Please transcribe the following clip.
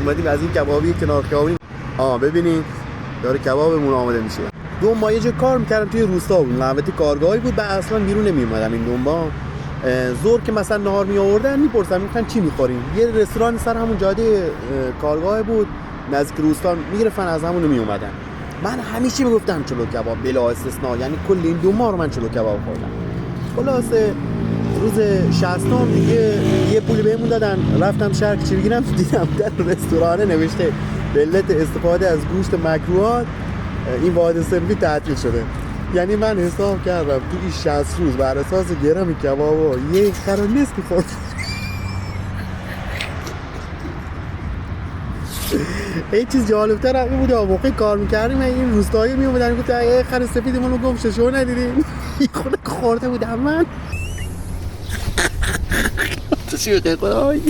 اومدیم از این کبابی کنار خیابونی ببینین داره کبابمون آماده میشه. دو ماه یه جا کار میکردم توی روستا بود، البته کارگاهی بود، بعد اصلا بیرون نمیومدم. این دنبا زور که مثلا نهار می آوردن میپرسم میگفتن چی میخورین، یه رستوران سر همون جاده کارگاه بود نزدیک روستا، میگرفتن از همون می اومدن. من همیشه میگفتم چلو کباب بلا استثنا، یعنی کل این 2 ماه رو من چلو کباب خوردم. خلاصه روز 60 دیگه یه پولی بهمون دادن، رفتم شهر چی بگیرم، دیدم در رستوران نوشته به علت استفاده از گوشت مکروهات این واحد صرفی تعطیل شده. یعنی من حساب کردم تو این 60 روز بر اساس گرم کباب یه خرا نصف خورد. یه چیز جالب‌تر این بود، موقع کار می‌کردیم این روستایی میومدن گفتن یه خر سفیدمون رو گم شد شو ندیدین. این خود خورده بودم من. تو چی خدای